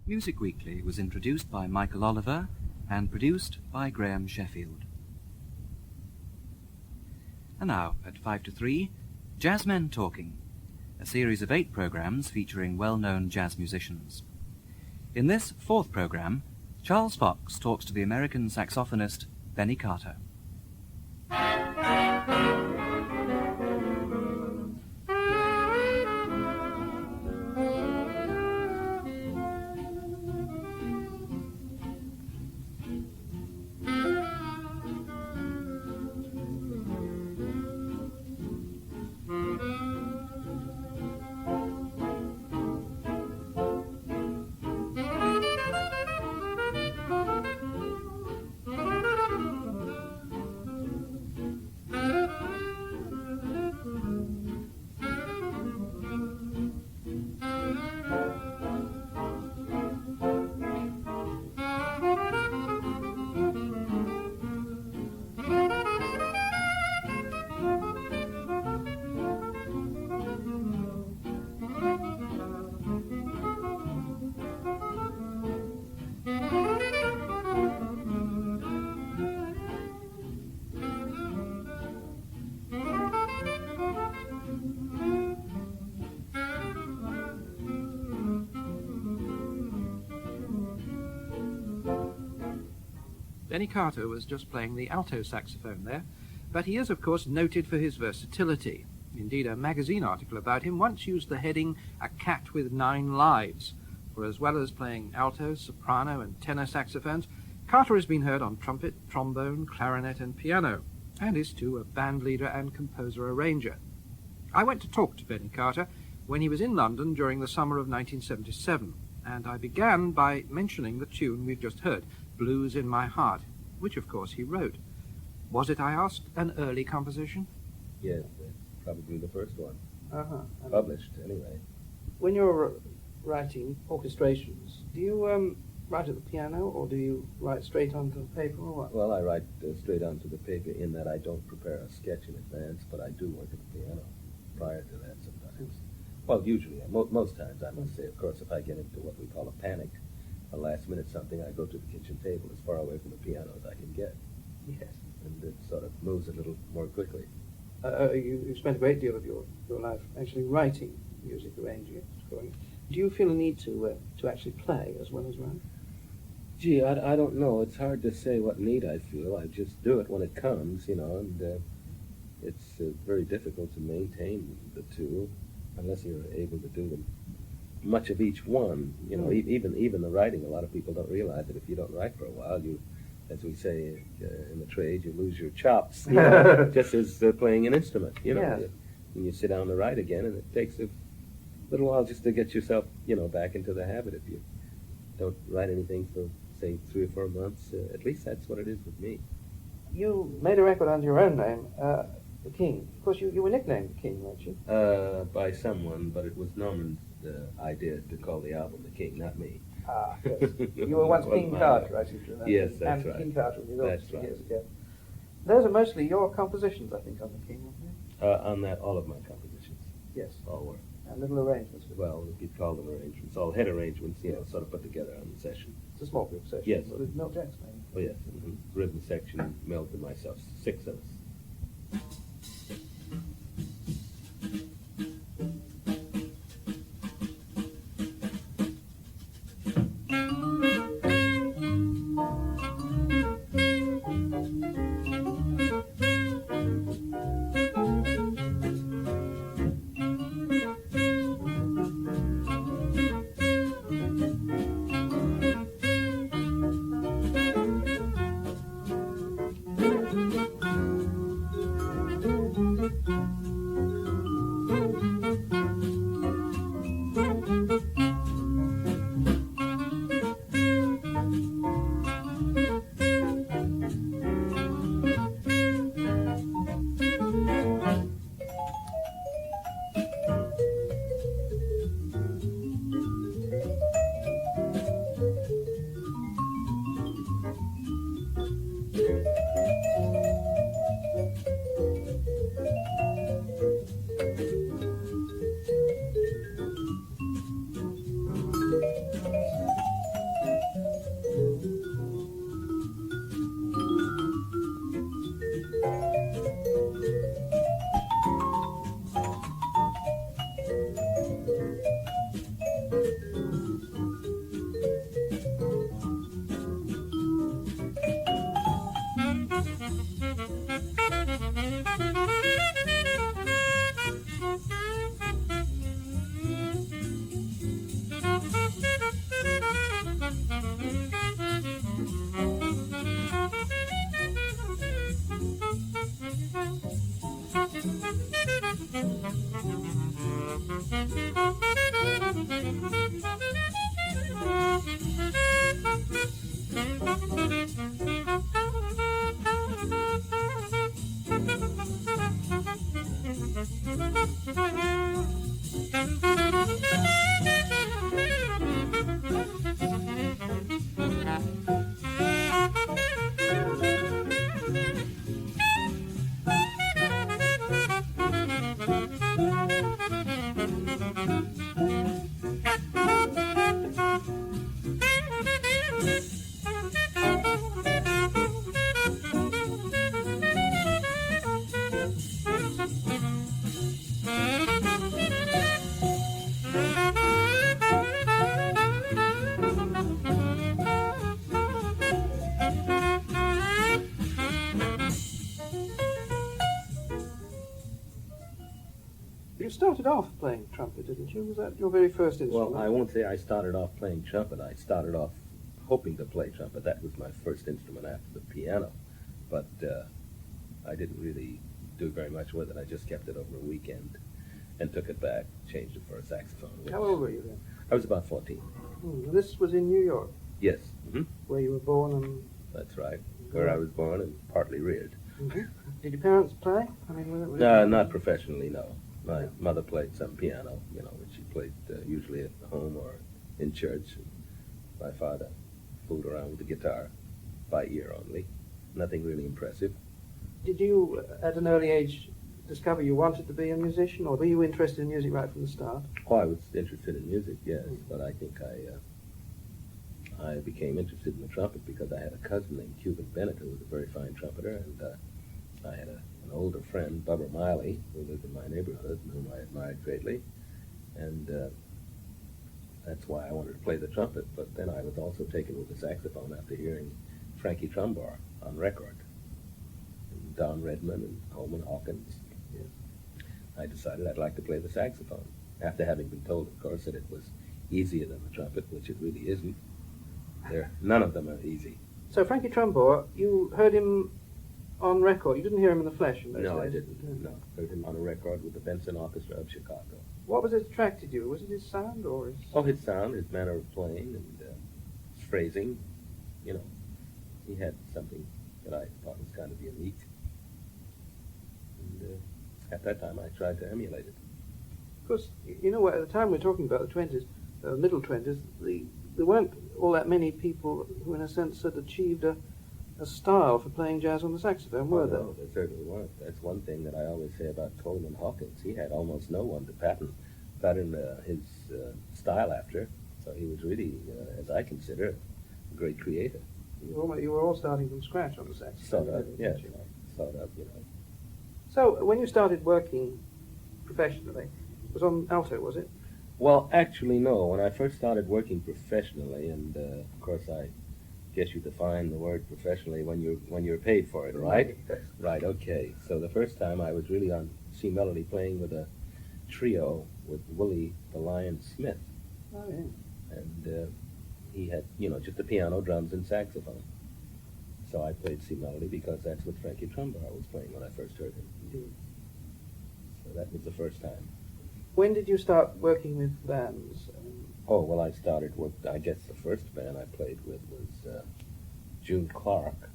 Music Weekly was introduced by Michael Oliver and produced by Graham Sheffield. And now, at 5 to 3, Jazzmen Talking, a series of 8 programs featuring well-known jazz musicians. In this 4th program, Charles Fox talks to the American saxophonist Benny Carter. Benny Carter was just playing the alto saxophone there, but he is, of course, noted for his versatility. Indeed, a magazine article about him once used the heading, "A Cat with 9 Lives," for as well as playing alto, soprano, and tenor saxophones, Carter has been heard on trumpet, trombone, clarinet, and piano, and is, too, a band leader and composer-arranger. I went to talk to Benny Carter when he was in London during the summer of 1977, and I began by mentioning the tune we've just heard, Blues in My Heart, which, of course, he wrote. Was it, I asked, an early composition? Yes, probably the first one. Uh-huh. Published, anyway. When you're writing orchestrations, do you write at the piano, or do you write straight onto paper, or what? Well, I write straight onto the paper in that I don't prepare a sketch in advance, but I do work at the piano prior to that sometimes. Well, usually, most times, I must say. Of course, if I get into what we call a panic, a last-minute something, I go to the kitchen table as far away from the piano as I can get. Yes. And it sort of moves a little more quickly. You spent a great deal of your life actually writing music, arranging it, scoring it. Do you feel a need to actually play as well as write? Gee, I don't know. It's hard to say what need I feel. I just do it when it comes, and it's very difficult to maintain the two unless you're able to do them. Much of each one, even the writing, a lot of people don't realize that if you don't write for a while, you, as we say in the trade, you lose your chops, just as playing an instrument, Yes. When you sit down to write again, and it takes a little while just to get yourself, back into the habit. If you don't write anything for, say, 3 or 4 months, at least that's what it is with me. You made a record under your own name, The King. Of course, you were nicknamed The King, weren't you? By someone, but it was Norman's idea to call the album The King, not me. Ah, yes. You were once King Carter, I seem to remember. Yes, that's and right. King Carter was yours That's right. years ago. Those are mostly your compositions, I think, on The King, weren't they? On that, all of my compositions. Yes. All were. And little arrangements. Well, you could call them arrangements. All head arrangements, sort of put together on the session. It's a small group session. Yes. With Milt Jackson. Oh, yes. Mm-hmm. Rhythm section, Milt and myself, 6 of us. started off playing trumpet, didn't you? Was that your very first instrument? Well, I won't say I started off playing trumpet. I started off hoping to play trumpet. That was my first instrument after the piano. But I didn't really do very much with it. I just kept it over a weekend and took it back, changed it for a saxophone. How old were you then? I was about 14. This was in New York, Yes. Mm-hmm. where you were born and... That's right. Where I was born and partly reared. Mm-hmm. Did your parents play? I mean, Not professionally, no. My mother played some piano, which she played usually at home or in church. My father fooled around with the guitar by ear only. Nothing really impressive. Did you, at an early age, discover you wanted to be a musician, or were you interested in music right from the start? Oh, I was interested in music, yes, but I think I became interested in the trumpet because I had a cousin named Cuban Bennett who was a very fine trumpeter, and I had an older friend, Bubba Miley, who lived in my neighborhood and whom I admired greatly, and that's why I wanted to play the trumpet. But then I was also taken with the saxophone after hearing Frankie Trumbauer on record, and Don Redman and Coleman Hawkins. I decided I'd like to play the saxophone, after having been told, of course, that it was easier than the trumpet, which it really isn't. None of them are easy. So Frankie Trumbauer, you heard him on record. You didn't hear him in the flesh in those No, I days? didn't. No, heard him on a record with the Benson Orchestra of Chicago. What was it attracted you? Was it his sound or his... Oh, his sound, his manner of playing, and his phrasing. He had something that I thought was kind of unique. And at that time, I tried to emulate it. Of course, you know, at the time we're talking about the 20s, middle 20s, there weren't all that many people who, in a sense, had achieved a style for playing jazz on the saxophone, were there? No, there certainly weren't. That's one thing that I always say about Coleman Hawkins. He had almost no one to pattern his style after, so he was really, as I consider, a great creator. You were all starting from scratch on the saxophone. Sort of, yes, sort of, So, when you started working professionally, it was on alto, was it? Well, actually, no. When I first started working professionally, and of course I guess you define the word professionally when you're paid for it, right? Right, okay. So the first time I was really on C Melody playing with a trio with Willie the Lion Smith. Oh, yeah. And he had, just the piano, drums, and saxophone. So I played C Melody because that's what Frankie Trumbauer was playing when I first heard him. Indeed. So that was the first time. When did you start working with bands? Oh, well, I started with, I guess the first band I played with was June Clark.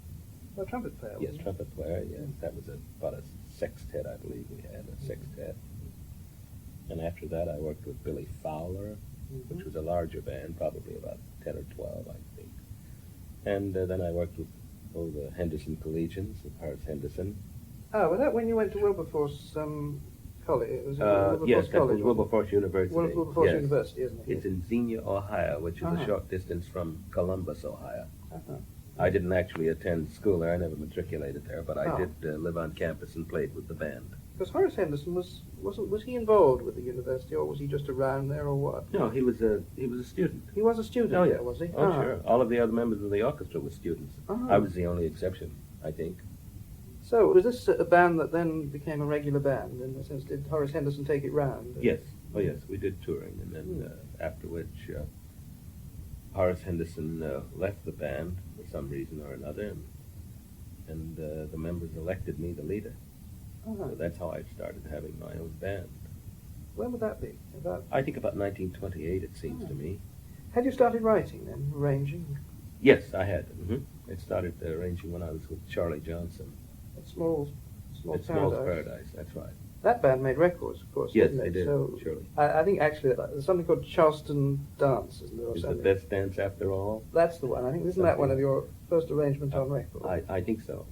A trumpet player? Yes, trumpet player, yes. That was about a sextet, I believe we had, a sextet. And after that I worked with Billy Fowler, which was a larger band, probably about 10 or 12, I think. And then I worked with the Henderson Collegians, with Horace Henderson. Oh, was that when you went to Wilberforce College? It was Yes, Wilberforce that College, was Wilberforce University. Wilberforce Yes. University, isn't it? It's in Xenia, Ohio, which is Uh-huh. a short distance from Columbus, Ohio. Uh-huh. I didn't actually attend school there. I never matriculated there, but I Oh. did live on campus and played with the band. Because Horace Henderson was he involved with the university, or was he just around there, or what? No, he was a student. He was a student Oh, yeah. there, was he? Oh, sure. All of the other members of the orchestra were students. Uh-huh. I was the only exception, I think. So, was this a band that then became a regular band? In the sense, did Horace Henderson take it round? Yes. Oh, yes. We did touring, and then after which Horace Henderson left the band for some reason or another, and the members elected me the leader. Uh-huh. So that's how I started having my own band. When would that be? I think about 1928, it seems to me. Had you started writing then, arranging? Yes, I had. I started arranging when I was with Charlie Johnson. At Small's At Small's Paradise. Paradise, that's right. That band made records, of course. Yes, didn't they did, So surely. I think actually there's something called Charleston Dance, isn't there? Or Is the something? best dance after all? That's the one. I think isn't that one of your first arrangements on record? I think so.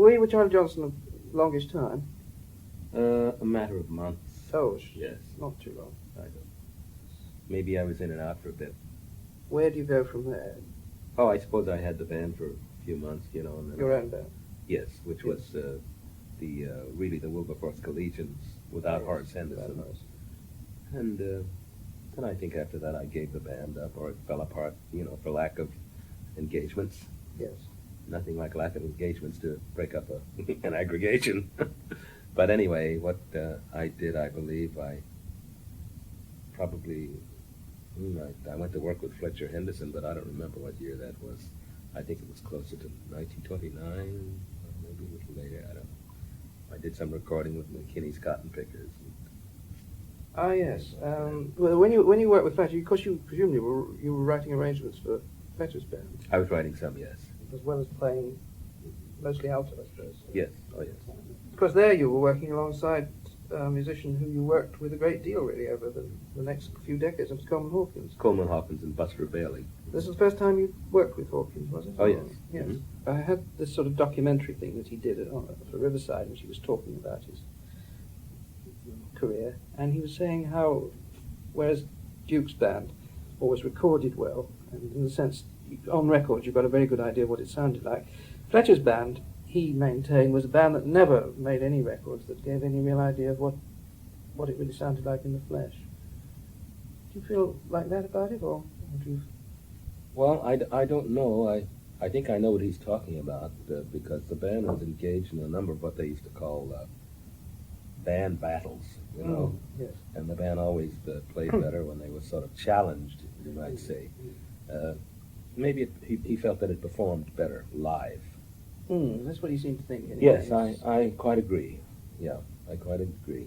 Were you with Charlie Johnson the longest time? A matter of months. Oh, Yes. not too long. I don't. Maybe I was in and out for a bit. Where do you go from there? Oh, I suppose I had the band for a few months, you know. And then Your own band? Yes, which was really the Wilberforce Collegians without Yes, Horace Henderson. without Horace. And then I think after that I gave the band up, or it fell apart, you know, for lack of engagements. Yes. Nothing like lack of engagements to break up an aggregation. But anyway, what I did, I believe, I probably, I went to work with Fletcher Henderson, but I don't remember what year that was. I think it was closer to 1929, or maybe a little later, I don't know. I did some recording with McKinney's Cotton Pickers. Ah, yes. Well, when you worked with Fletcher, because you presumably you were writing arrangements for Fletcher's band, I was writing some, yes. as well as playing mostly alto, I suppose. Yes, oh yes. Because there you were working alongside a musician who you worked with a great deal, really, over the next few decades. It was Coleman Hawkins. Coleman Hawkins and Buster Bailey. This was the first time you worked with Hawkins, was it? Oh, yes. Yes. Mhm. I had this sort of documentary thing that he did for Riverside, in which he was talking about his career, and he was saying how, whereas Duke's band always recorded well, and in the sense, on record, you've got a very good idea of what it sounded like. Fletcher's band, he maintained, was a band that never made any records that gave any real idea of what it really sounded like in the flesh. Do you feel like that about it, or do you... Well, I don't know. I think I know what he's talking about because the band was engaged in a number of what they used to call band battles, you know. Yes. And the band always played better when they were sort of challenged, you might say. Maybe he felt that it performed better live. That's what he seemed to think. Anyway. Yes, I quite agree. Yeah, I quite agree.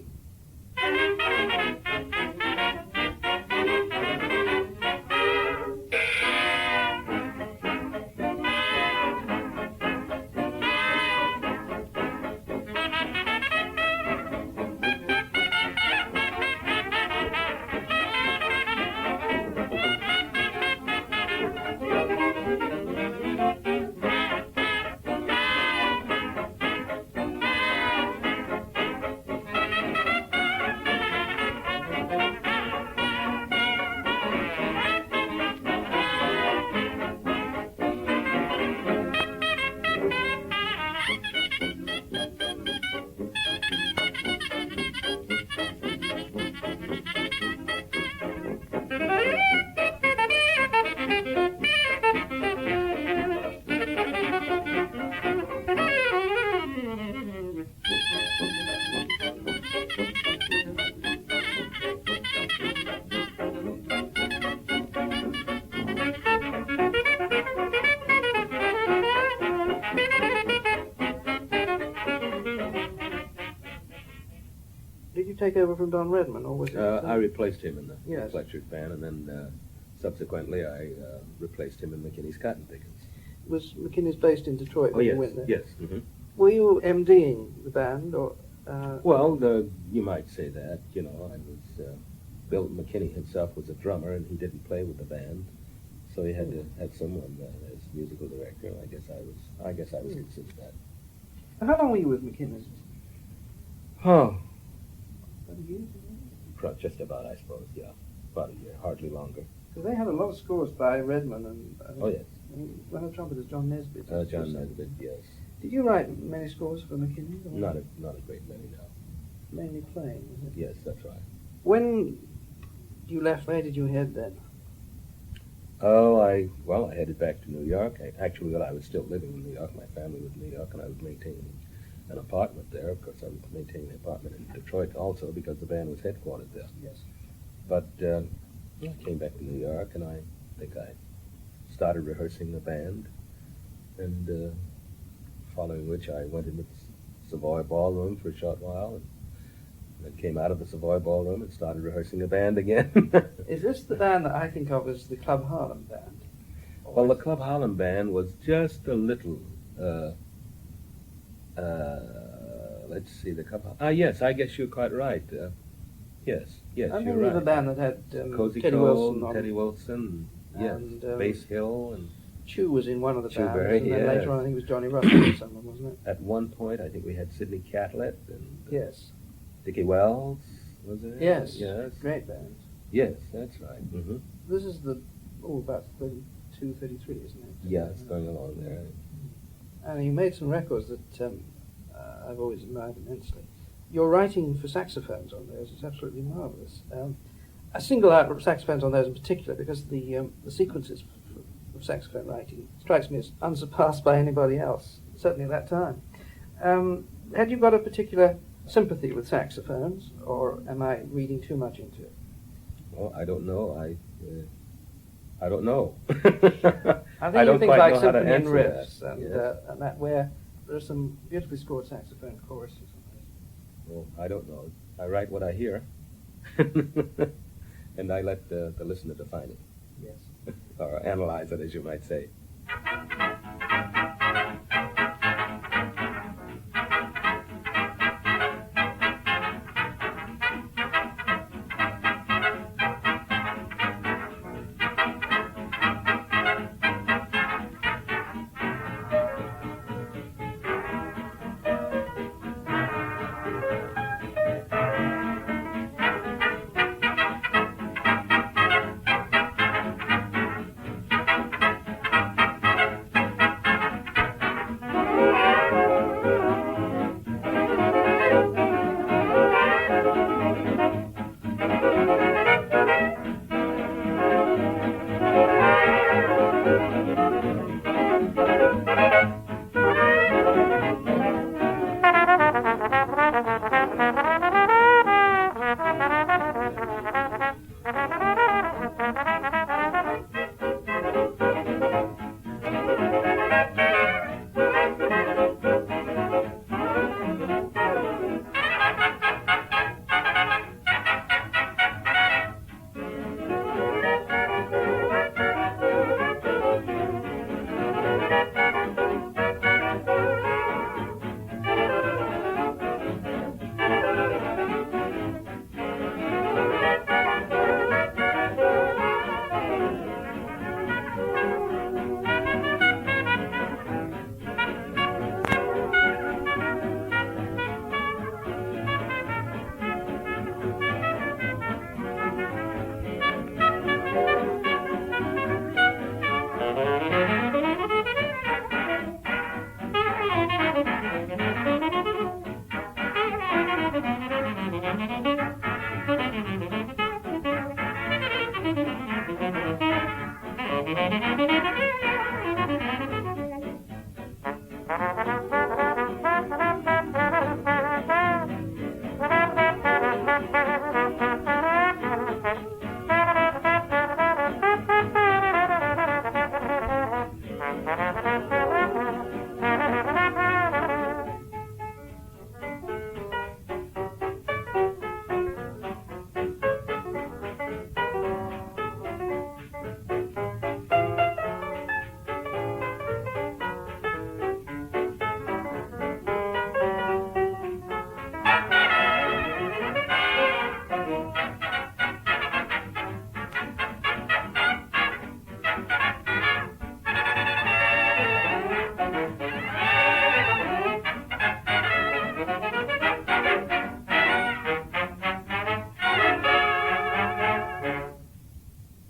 Did you take over from Don Redman, or was it? I replaced him in the Yes. Fletcher's band, and then subsequently I replaced him in McKinney's Cotton Pickers. Was McKinney's based in Detroit Oh, when yes, you went there? yes. Mm-hmm. Were you MDing the band, or? Well, you might say that. You know, I was Bill McKinney himself was a drummer, and he didn't play with the band, so he had to have someone as musical director. I guess I was considered that. How long were you with McKinney's? Oh, About a year? just about, I suppose. Yeah, about a year, hardly longer. Because they had a lot of scores by Redman and. Oh yes, One of the trumpeters, John Nesbitt. John Nesbitt. Yes, Did you write many scores for McKinney? Or not a great many now. Mainly playing, was it? Yes, that's right. When you left, where did you head then? Oh, I headed back to New York. Actually, I was still living in New York. My family was in New York, and I was maintaining an apartment there. Of course, I was maintaining an apartment in Detroit also because the band was headquartered there. Yes. But I came back to New York, and I think I started rehearsing the band, and following which I went into the Savoy Ballroom for a short while, and then came out of the Savoy Ballroom and started rehearsing the band again. Is this the band that I think of as the Club Harlem band? Well, the Club Harlem band was just a little, let's see, the Club yes, I guess you're quite right. Yes, I you're remember right. the band that had Cozy Teddy Cole, Wilson on Teddy Wilson, yes, and, Bass Hill, and Chu was in one of the Chu bands, Berry, and then yes. later on I think it was Johnny Russell or someone, wasn't it? At one point, I think we had Sidney Catlett and Yes. Dickie Wells, was it? Yes. Yes. Great band. Yes, that's right. Mm-hmm. This is about 32, 33, isn't it? Yeah, it's going along there. And he made some records that I've always admired immensely. Your writing for saxophones on those is absolutely marvellous. I single out saxophones on those in particular because the sequences of saxophone writing strikes me as unsurpassed by anybody else, certainly at that time. Had you got a particular sympathy with saxophones, or am I reading too much into it? Well, I don't know. I don't know. I think you think quite like know how to symphony and answer riffs, that. and, Yes. and that where there are some beautifully scored saxophone choruses. Well, I don't know. I write what I hear, and I let the listener define it, Yes. or analyze it, as you might say.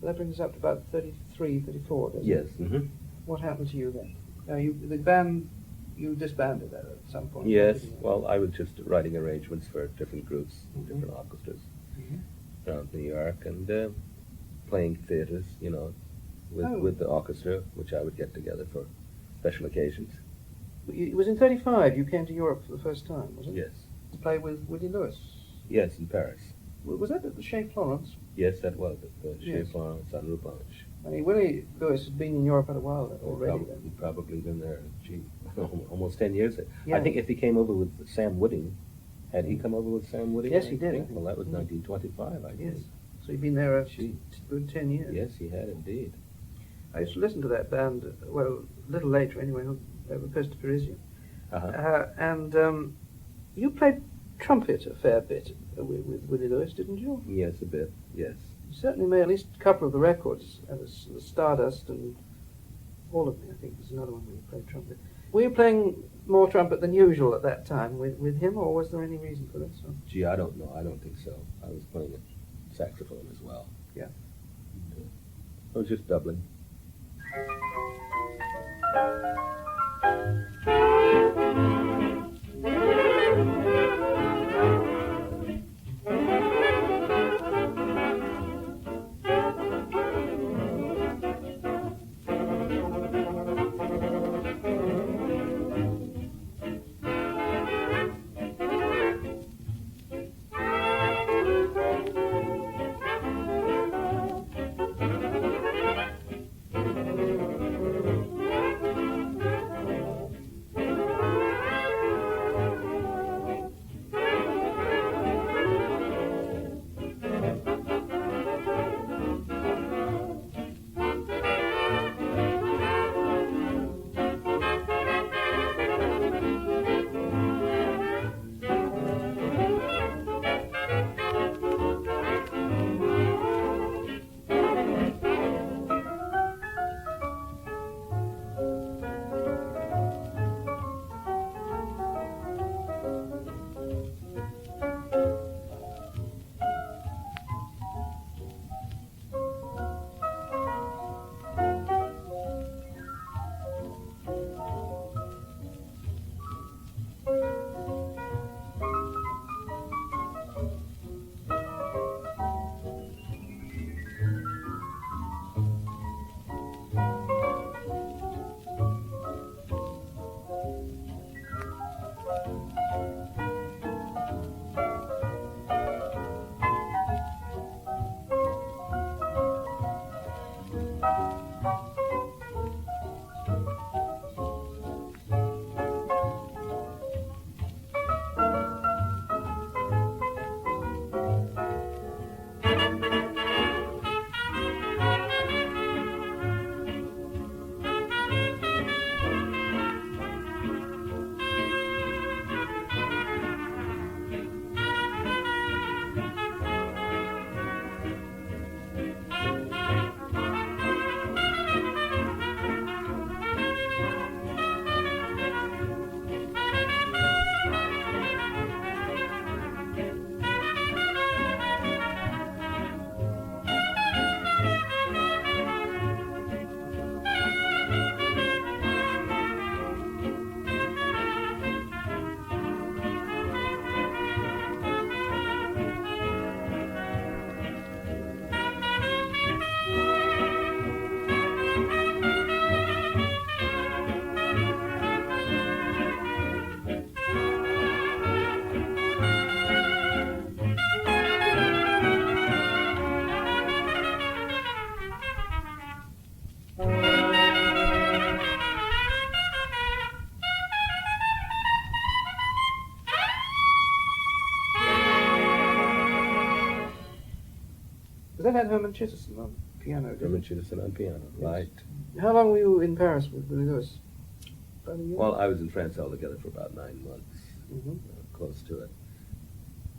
That brings us up to about 33, 34, doesn't Yes. it? Mm-hmm. What happened to you then? The band, you disbanded that at some point. Yes. didn't you? Well, I was just writing arrangements for different groups, Mhm. different orchestras Mhm. around New York, and playing theaters, Oh. with the orchestra, which I would get together for special occasions. It was in 35 you came to Europe for the first time, was it? Yes. To play with Willie Lewis. Yes, in Paris. Was that at the Chez Florence? Yes, that was it. The Chez Yes. Florence on Rue Blanche. I mean, Willie Lewis had been in Europe for a while already. He'd probably been there, almost 10 years. Yeah. I think if he came over with Sam Wooding, had he come over with Sam Wooding? Yes, I he did, I think? think. Well, that was Mhm. 1925, I Yes. think. So he'd been there a Gee. good 10 years. Yes, he had indeed. I used to listen to that band, well, a little later anyway, they were opposed to Parisian. Uh-huh. And you played trumpet a fair bit with Willie Lewis, didn't you? Yes, a bit, yes. You certainly made at least a couple of the records, the Stardust and All of Me, I think, was another one where you played trumpet. Were you playing more trumpet than usual at that time with him, or was there any reason for this? Or? Gee, I don't know. I don't think so. I was playing a saxophone as well. Yeah. I was just doubling. That had Herman Chitterson on piano, didn't Herman it? Chitterson on piano, Yes. right. How long were you in Paris with Billy Lewis? About a year? Well, I was in France altogether for about 9 months, Mhm. close to it.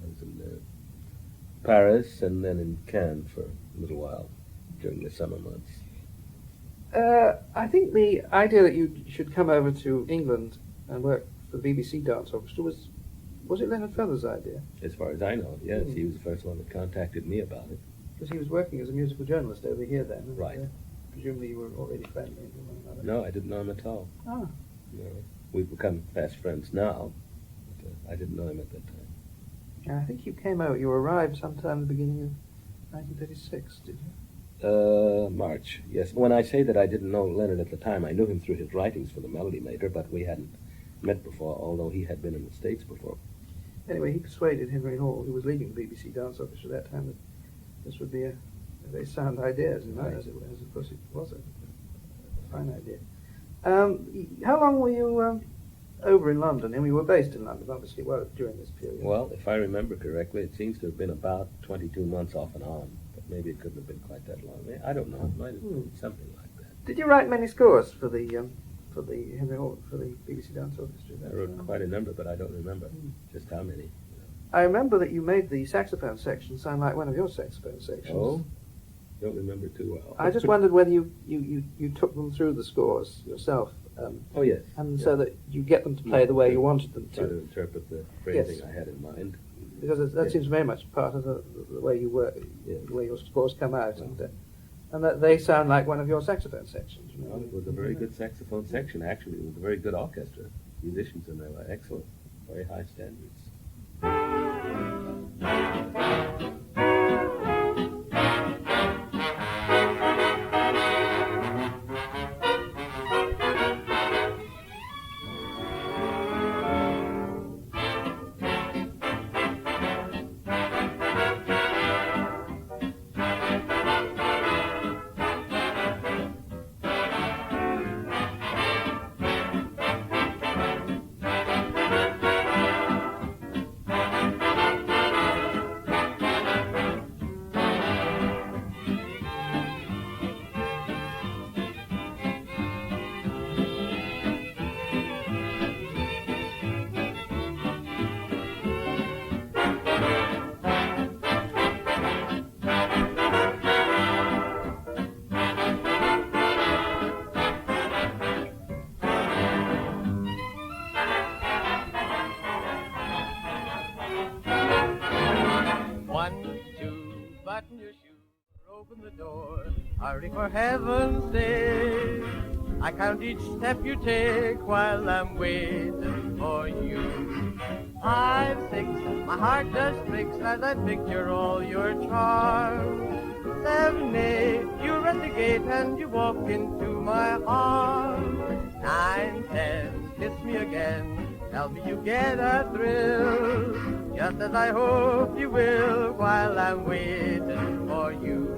I was in Paris and then in Cannes for a little while during the summer months. I think the idea that you should come over to England and work for the BBC Dance Orchestra was it Leonard Feather's idea? As far as I know, yes, he was the first one that contacted me about it. Because he was working as a musical journalist over here then. And, Right. Presumably you were already friendly with one another. No, I didn't know him at all. Ah. No. We've become fast friends now, but I didn't know him at that time. And I think you arrived sometime at the beginning of 1936, did you? March, yes. When I say that I didn't know Leonard at the time, I knew him through his writings for the Melody Maker, but we hadn't met before, although he had been in the States before. Anyway, he persuaded Henry Hall, who was leading the BBC Dance Orchestra at that time, that this would be a very sound idea, as of course it was a fine idea. How long were you over in London? And we were based in London, obviously, during this period. Well, if I remember correctly, it seems to have been about 22 months off and on, but maybe it couldn't have been quite that long. I don't know. It might have been something like that. Did you write many scores for the Henry Hall, for the BBC Dance Orchestra? I wrote quite a number, but I don't remember just how many. I remember that you made the saxophone section sound like one of your saxophone sections. Oh? don't remember too well. I just wondered whether you took them through the scores yourself. Oh, yes. And yeah. so that you get them to play the way you wanted them Try to to. interpret the phrasing Yes. I had in mind. Because that Yes. seems very much part of the way you work, Yes. the way your scores come out. Well. And that they sound like one of your saxophone sections. You know? Well, it was a very good saxophone section, actually. It was a very good orchestra. Musicians in there were excellent, very high standards. Button your shoe, open the door, hurry for heaven's sake. I count each step you take while I'm waiting for you. 5, 6, my heart just breaks as I picture all your charms. 7, 8, you're at the gate and you walk into my arms. 9, 10, kiss me again, tell me you get a thrill. Just as I hope you will while I'm waiting for you.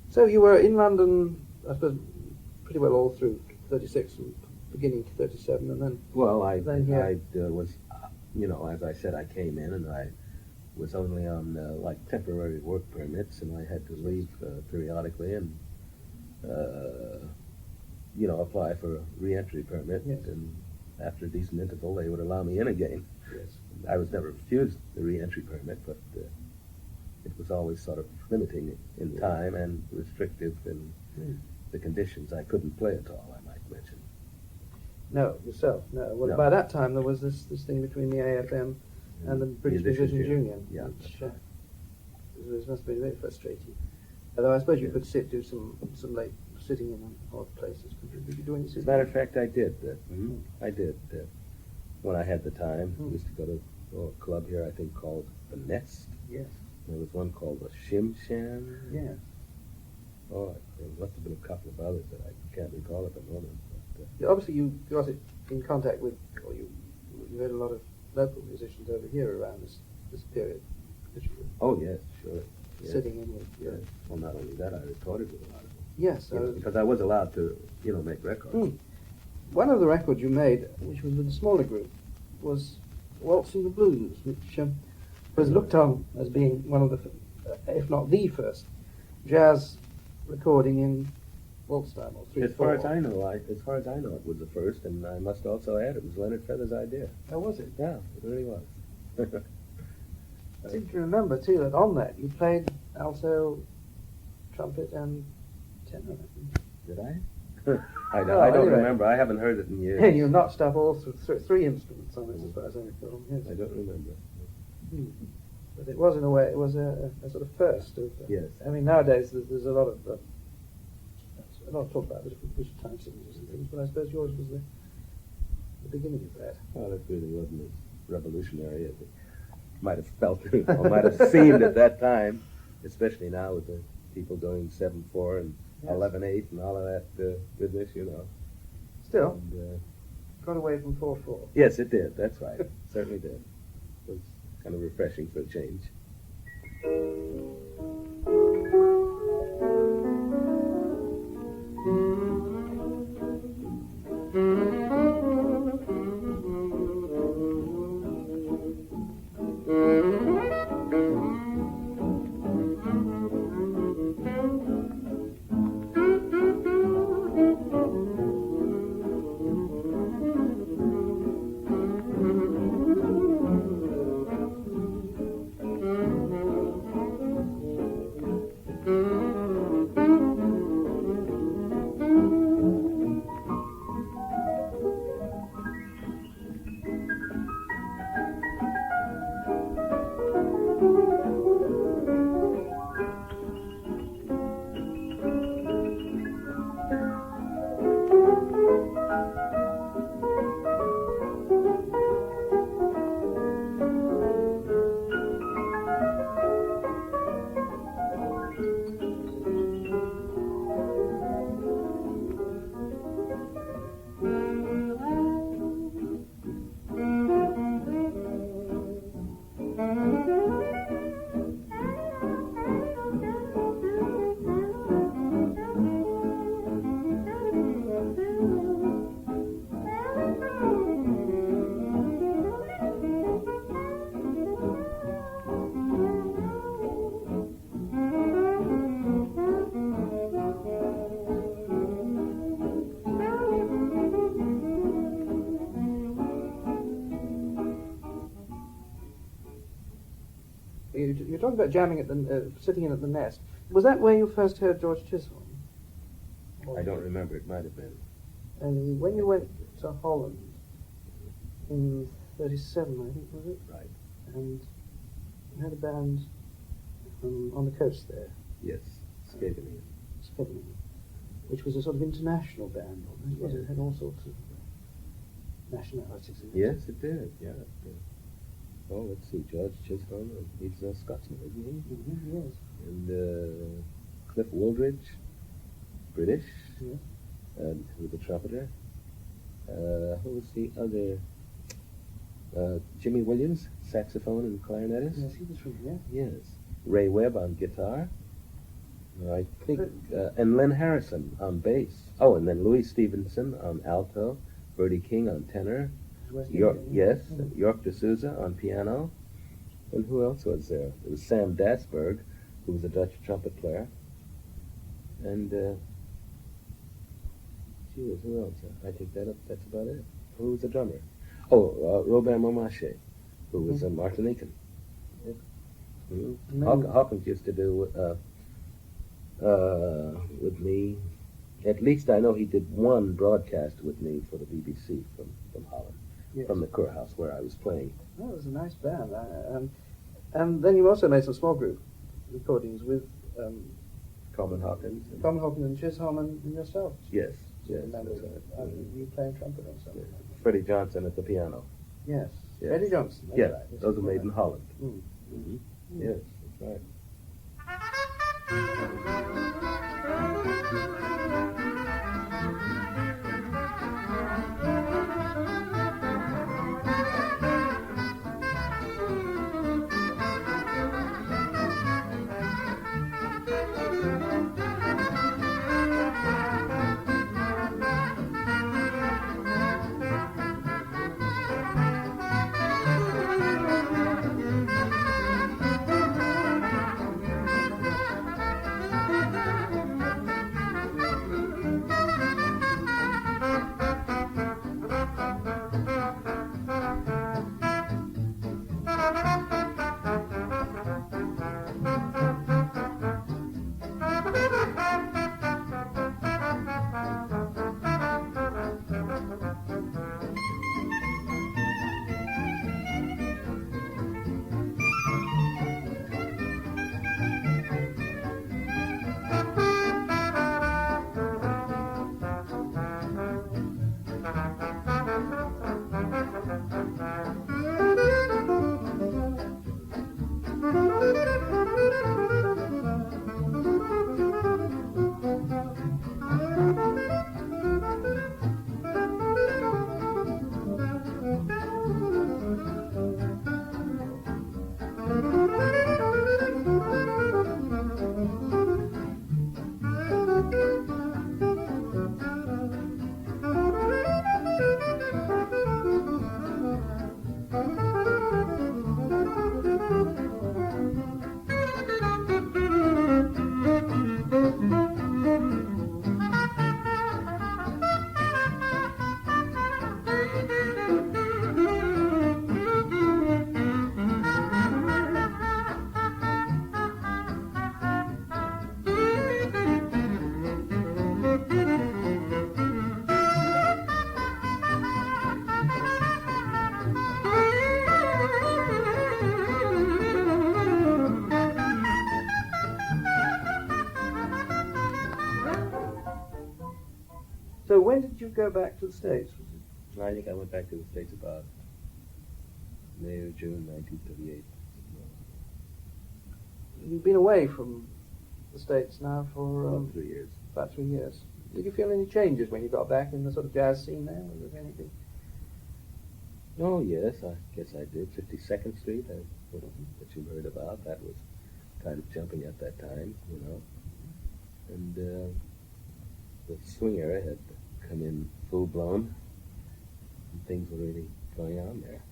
So you were in London, I suppose, pretty well all through 36 and beginning to 37, and then... Well, I Then, was, as I said, I came in and I was only on temporary work permits, and I had to leave periodically and apply for a re-entry permit. Yes. And after a decent interval, they would allow me in again. Yes. I was never refused the re-entry permit, but it was always sort of limiting in time and restrictive in the conditions. I couldn't play at all, I might mention. No, yourself, no. Well, No. by that time there was this thing between the AFM and the British Musicians Musicians Union. Union, Yeah, which that's right. must have been very frustrating. Although I suppose you could do some late sitting in odd places. Did you do any As a sitting? matter of fact, I did. I did. When I had the time, I Mm. used to go to a club here, I think, called The Nest. Yes. There was one called the Shim Sham. Yes. Oh, there must have been a couple of others that I can't recall at the moment. But, Yeah, obviously you got in contact with, or you had a lot of local musicians over here around this period. That you were oh, yes, sure. Yes. sitting in with. Yes. Well, not only that, I recorded with a lot of them. Yes. Because I was allowed to, make records. Mm. One of the records you made, which was with a smaller group, was Waltzing the Blues, which was looked on as being one of the, if not the first, jazz recording in waltz style, or 3/4. As far as I know, it was the first, and I must also add it was Leonard Feather's idea. How was it? Yeah, it really was. I seem to remember too that on that you played alto, trumpet, and tenor. I think. Did I? I Oh, don't anyway. remember. I haven't heard it in years. You notched up all three instruments on it, as far as I recall. Yes. I don't remember. But it was, in a way, it was a sort of first. Yes. I mean, nowadays there's a lot of talk about the different time signatures and things, but I suppose yours was the beginning of that. Well, it really wasn't as revolutionary as it might have felt or might have seemed at that time, especially now with the people doing 7/4 and 11/8 and all of that business, you know. Still, And, got away from 4/4. yes, it did. That's right. Certainly did. It was kind of refreshing for a change. You're talking about jamming at the, sitting in at the Nest. Was that where you first heard George Chisholm? I don't remember. It might have been. And when you went to Holland in '37, I think, was it? Right. And you had a band on the coast there, Yes. Skating. Spedman, which was a sort of international band. Was it? It had all sorts of nationalities in it. Yes, it did. Yeah. It did. Oh, let's see. George Chisholm. He's a Scotsman, isn't he? Mm-hmm, yes. And Cliff Wooldridge, British, Yes. and who was the trumpeter. Who was the other? Jimmy Williams, saxophone and clarinetist. Yes, he was from here. Yes. Ray Webb on guitar. I think, and Len Harrison on bass. Oh, and then Louis Stevenson on alto, Bertie King on tenor, West York, Indian, yes, York D'Souza on piano, and who else was there? There was Sam Dasberg, who was a Dutch trumpet player, and who else? I take that up. That's about it. Who was the drummer? Oh, Robert Momache, who was a Martinican. Mm-hmm. Hawkins used to do with me. At least I know he did one broadcast with me for the BBC from Holland, Yes. from the Kurhaus where I was playing. Oh, it was a nice band. And then you also made some small group recordings with Coleman Hawkins. And Tom Hawkins and Chisholm and yourself. yes, yes. Remember, That's right. you playing trumpet or something. Yes. Freddie Johnson at the piano. Yes. Yes. Eddie Johnson. That's Yes, right. those were made in Holland. Mm. Mm-hmm. Yes, that's right. So when did you go back to the States? I think I went back to the States about May or June 1938. You've been away from the States now for About 3 years. about 3 years. Did you feel any changes when you got back in the sort of jazz scene there? Was there anything? Oh, yes, I guess I did. 52nd Street, that you heard about, that was kind of jumping at that time, you know. And the swing era had come in full-blown, and things were really going on there.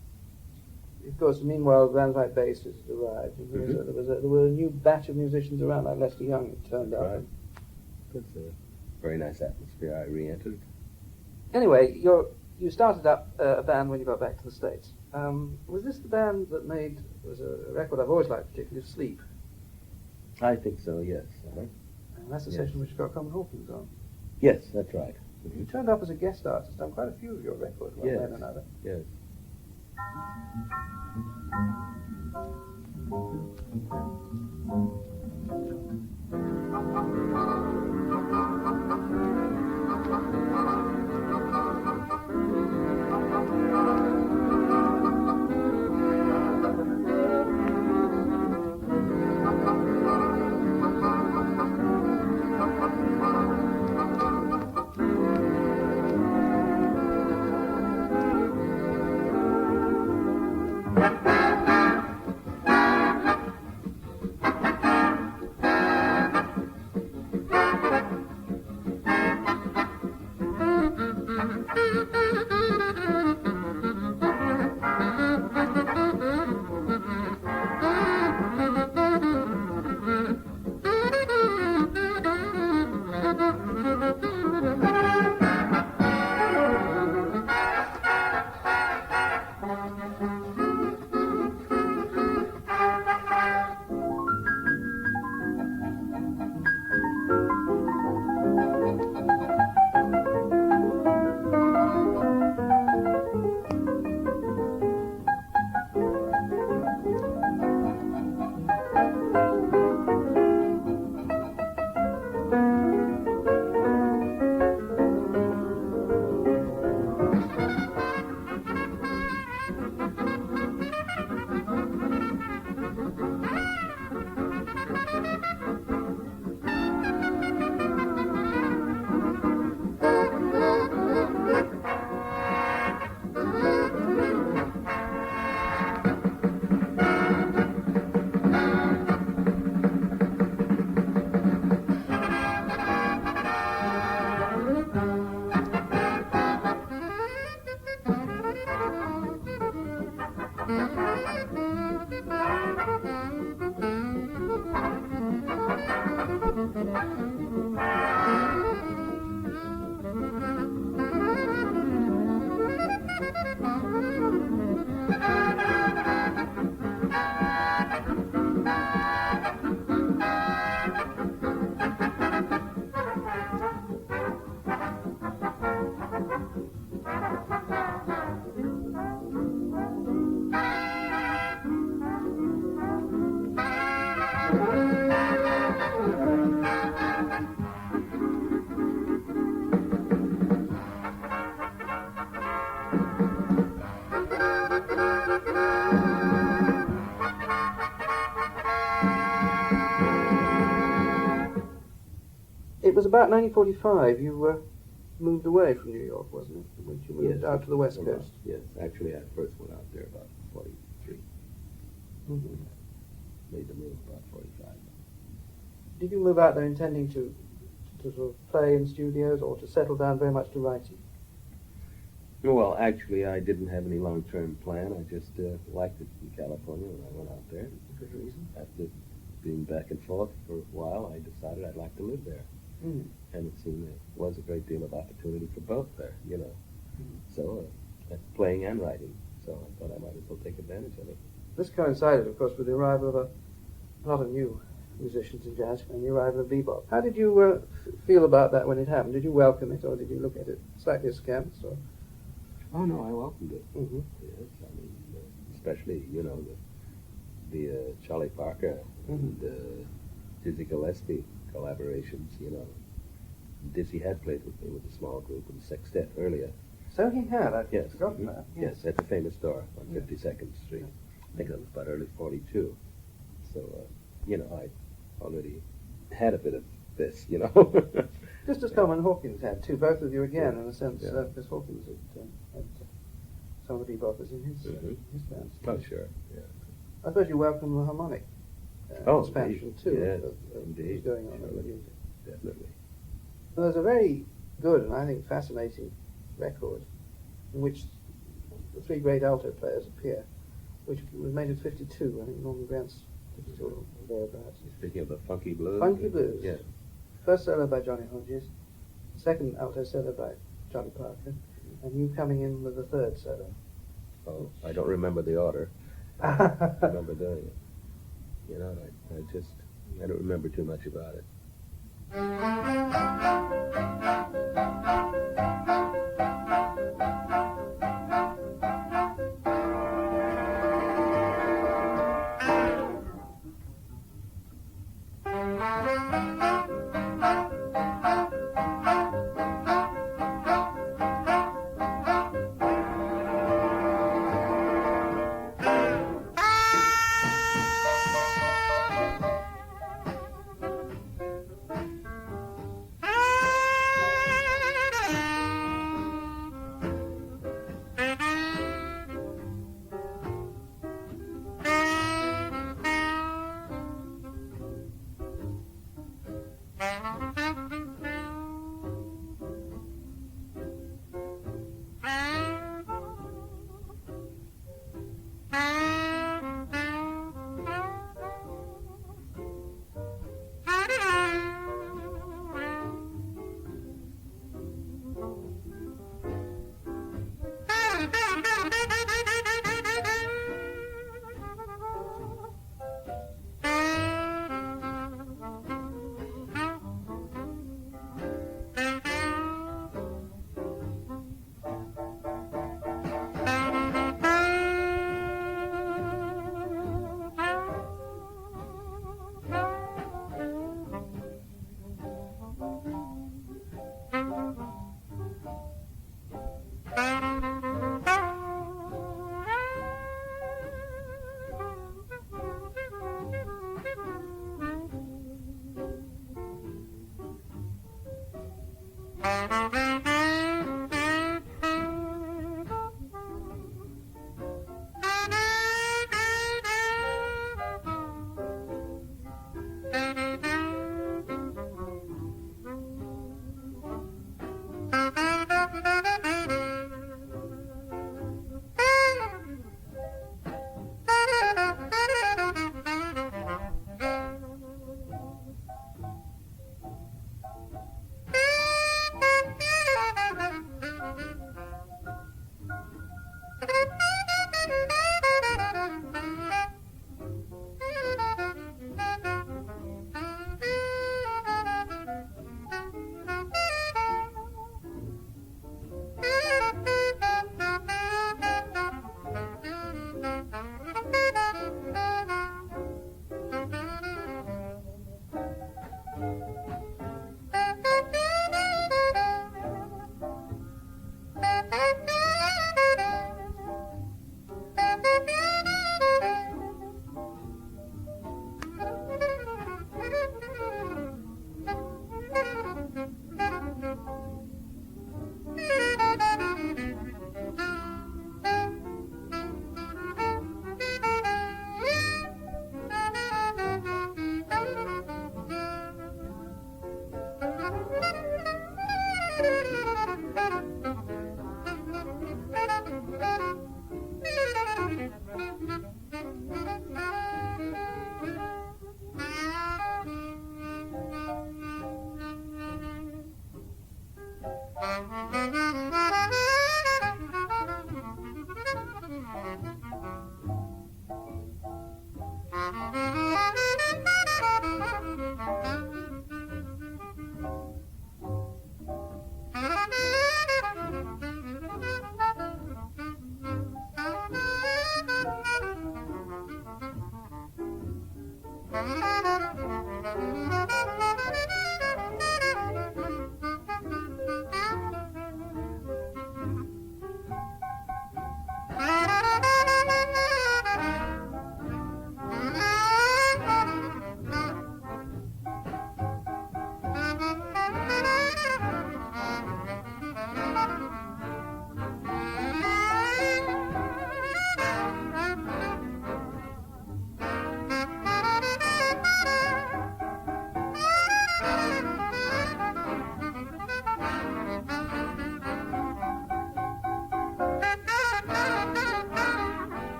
Of course, meanwhile, bands like Bassist had arrived. And there was a new batch of musicians around, like Lester Young, that turned up. Right. It was a very nice atmosphere. I re-entered. Anyway, you started up a band when you got back to the States. Was this the band that was a record I've always liked, particularly Sleep? I think so, yes. And that's the Yes. session which got Common Hawkins on. Yes, that's right. You turned up as a guest artist on quite a few of your records, one way Yes. and another. Yes. It was about 1945 you moved away from New York, wasn't it? When you moved Yes. out to the West About- Coast. Yes, actually I first went out there about 43. Mhm. Made the move about 45. Did you move out there intending to sort of play in studios or to settle down very much to writing? Well, actually I didn't have any long-term plan. I just liked it in California when I went out there. Good reason. After being back and forth for a while, I decided I'd like to live there. Mm. And it seemed there was a great deal of opportunity for both there, you know. So, playing and writing. So I thought I might as well take advantage of it. This coincided, of course, with the arrival of a lot of new musicians in jazz and the arrival of bebop. How did you feel about that when it happened? Did you welcome it, or did you look at it slightly askance? Or? Oh, no, I welcomed it. Mm-hmm. Yes, I mean, especially, you know, the Charlie Parker and Dizzy Gillespie collaborations, you know. Dizzy had played with me with a small group with a sextet earlier. So he had. I'd Yes. forgotten that. Yes, at the famous store on 52nd Street. I think that was about early 42. So, I already had a bit of this, Just as Coleman Hawkins had too. Both of you again, Yeah. in a sense, Yeah. because Hawkins had some of the beboppers in his band. Oh, sure. Yeah. I suppose you welcome the harmonic expansion indeed. too. Yes, of indeed. what's going on in the Surely. music. Definitely. Well, there's a very good and I think fascinating record in which the three great alto players appear, which was made in 52. I think Norman Grant's 52 or thereabouts. Speaking of the funky blues. Funky blues. Yeah. First solo by Johnny Hodges, second alto solo by Charlie Parker, and you coming in with the third solo. Oh, I don't remember the order. I remember doing it. I don't remember too much about it.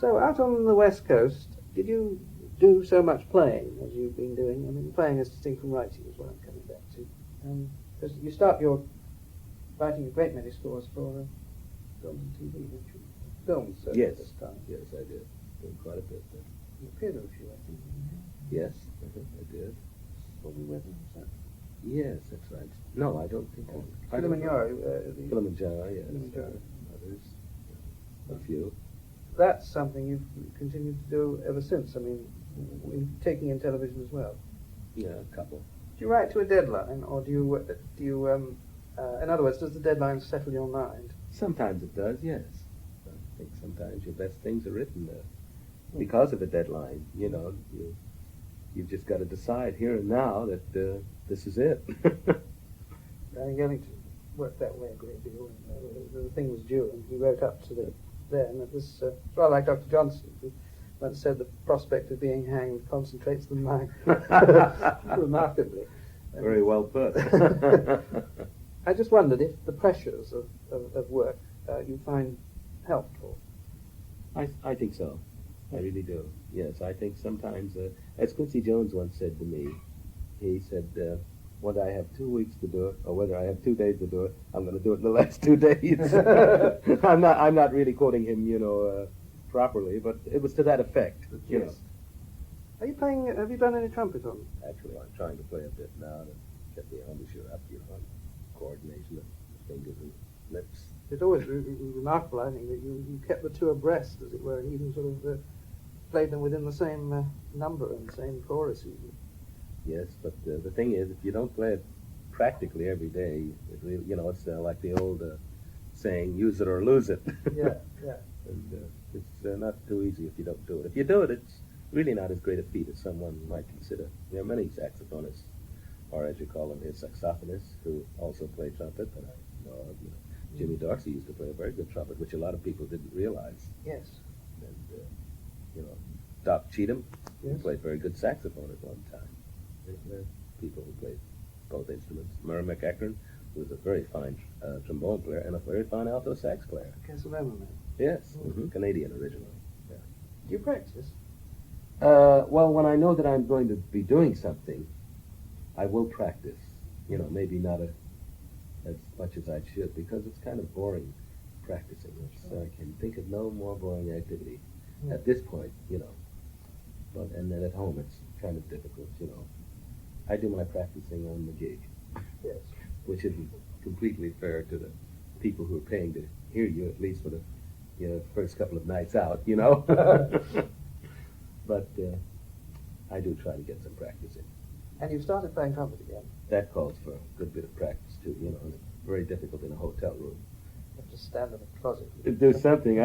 So out on the West Coast, did you do so much playing as you've been doing? I mean, playing is distinct from writing is what I'm coming back to. Because you start your writing a great many scores for films and TV, didn't you? Films, Yes. this time. Yes, I did. Did quite a bit. You appeared in a few, I think. Yes, I did. Probably with them, is that? Yes, that's right. No, I don't think I... Kilimanjaro. Kilimanjaro, yes. Kilimanjaro. Others, a few. That's something you've continued to do ever since. I mean, taking in television as well. Yeah, a couple. Do you write to a deadline, or do you in other words, does the deadline settle your mind? Sometimes it does, yes. I think sometimes your best things are written because of a deadline. You know, you've just got to decide here and now that this is it. Barry Ellington worked that way a great deal. The thing was due, and he wrote up to the then. It was rather like Dr. Johnson, who once said the prospect of being hanged concentrates the mind remarkably. Very well put. I just wondered if the pressures of work you find helpful. I think so. I really do. Yes, I think sometimes, as Quincy Jones once said to me, he said, whether I have 2 weeks to do it or whether I have 2 days to do it, I'm going to do it in the last 2 days. I'm not really quoting him, properly, but it was to that effect. You know. Are you playing? Have you done any trumpet on? Actually, I'm trying to play a bit now to get the embouchure up, coordination of fingers and lips. It's always remarkable, I think, that you kept the two abreast, as it were, and even sort of played them within the same number and the same chorus even. Yes, but the thing is, if you don't play it practically every day, it really, it's like the old saying, use it or lose it. Yeah. And it's not too easy if you don't do it. If you do it, it's really not as great a feat as someone might consider. There are many saxophonists, or as you call them, saxophonists, who also play trumpet, and I know of, Jimmy Dorsey used to play a very good trumpet, which a lot of people didn't realize. Yes. And, Doc Cheatham Yes. played very good saxophone at one time. There are people who played both instruments. Murray McEachran was a very fine trombone player and a very fine alto sax player. Castlevania man. Yes, Canadian originally. Yeah. Do you practice? Well, when I know that I'm going to be doing something, I will practice. Maybe not as much as I should, because it's kind of boring practicing. I can think of no more boring activity at this point, But and then at home it's kind of difficult, I do my practicing on the gig. Yes. Which isn't completely fair to the people who are paying to hear you, at least for the first couple of nights out, But I do try to get some practice in. And you've started playing trumpet again. That calls for a good bit of practice too, and it's very difficult in a hotel room. You have to stand in a closet. Do something,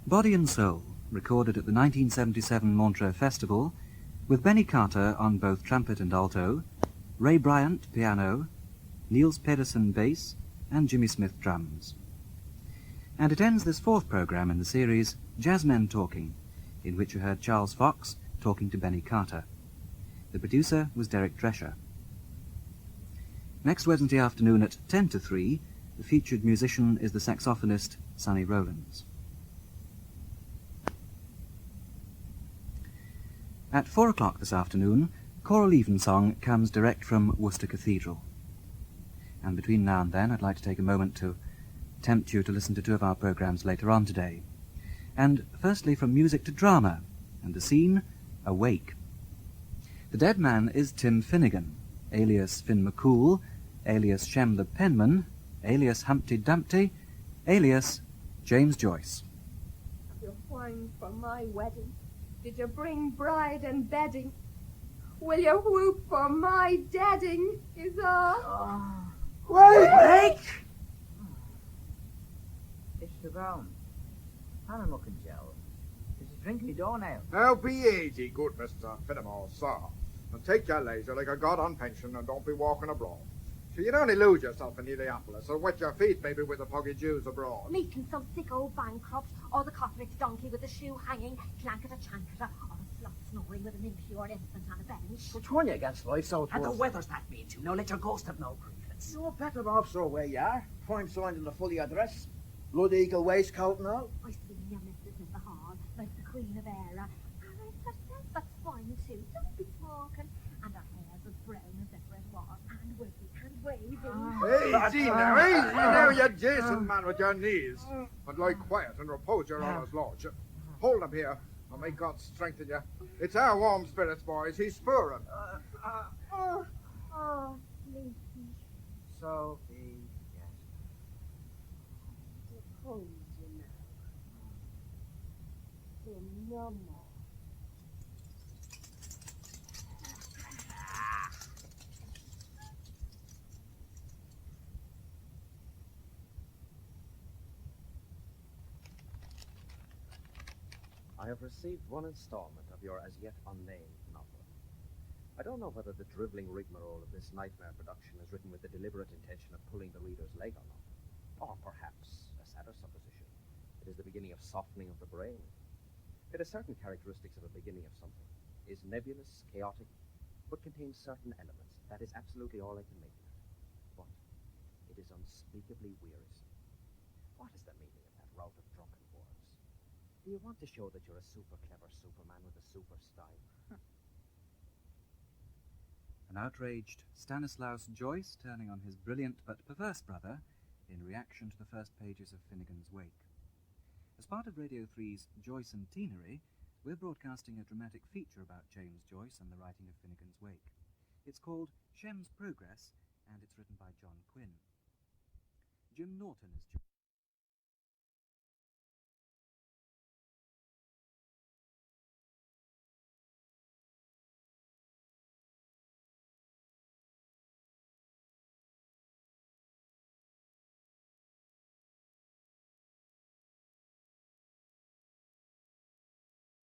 Body and Soul, recorded at the 1977 Montreux Festival, with Benny Carter on both trumpet and alto, Ray Bryant piano, Niels Pedersen bass, and Jimmy Smith drums. And it ends this fourth programme in the series Jazzmen Talking, in which you heard Charles Fox talking to Benny Carter. The producer was Derek Drescher. Next Wednesday afternoon at 10 to 3, the featured musician is the saxophonist Sonny Rollins. At 4 o'clock this afternoon, choral evensong comes direct from Worcester Cathedral. And between now and then, I'd like to take a moment to tempt you to listen to two of our programmes later on today. And firstly, from music to drama, and the scene, a wake. The dead man is Tim Finnegan, alias Finn McCool, alias Shem the Penman, alias Humpty Dumpty, alias James Joyce. Your wine for my wedding. Did you bring bride and bedding? Will you whoop for my deading? Is all. Wake! It's the ground. I'm looking gel. Did you drink me door now? Now be easy, good Mr. Finnemore, sir. And take your leisure like a god on pension and don't be walking abroad. So you'd only lose yourself in Heliopolis or wet your feet maybe with the puggy Jews abroad. Meeting some sick old bankrupt, or the Cotterick's donkey with the shoe hanging, clankata chankata, or a slut snoring with an impure infant on a bench. Which one you against life so And the weather's that mean too. Now let your ghost have no grievance. You're better off, sir, where you are. Prime signed in the fully address. Blood eagle waistcoat and all. I seen your missus in the hall, like the Queen of Era. And I herself that's fine too, don't be talking. And her hair's as brown as ever it was, and wavy and wavy. Easy now, easy now, you Jason man with your knees. And lie quiet and repose your honour's lordship. Hold him here, and may God strengthen you. It's our warm spirits, boys. He's spurring. Oh, Leafy. So be it. Suppose you know. No more. I have received one installment of your as yet unnamed novel. I don't know whether the drivelling rigmarole of this nightmare production is written with the deliberate intention of pulling the reader's leg or not. Or perhaps, a sadder supposition, it is the beginning of softening of the brain. It has certain characteristics of a beginning of something, is nebulous, chaotic, but contains certain elements. That is absolutely all I can make of it. But it is unspeakably wearisome. What is the meaning of that rout of drunken words? Do you want to show that you're a super clever Superman with a super style? An outraged Stanislaus Joyce turning on his brilliant but perverse brother in reaction to the first pages of Finnegan's Wake. As part of Radio 3's Joyce and Teenery, we're broadcasting a dramatic feature about James Joyce and the writing of Finnegan's Wake. It's called Shem's Progress, and it's written by John Quinn. Jim Norton is...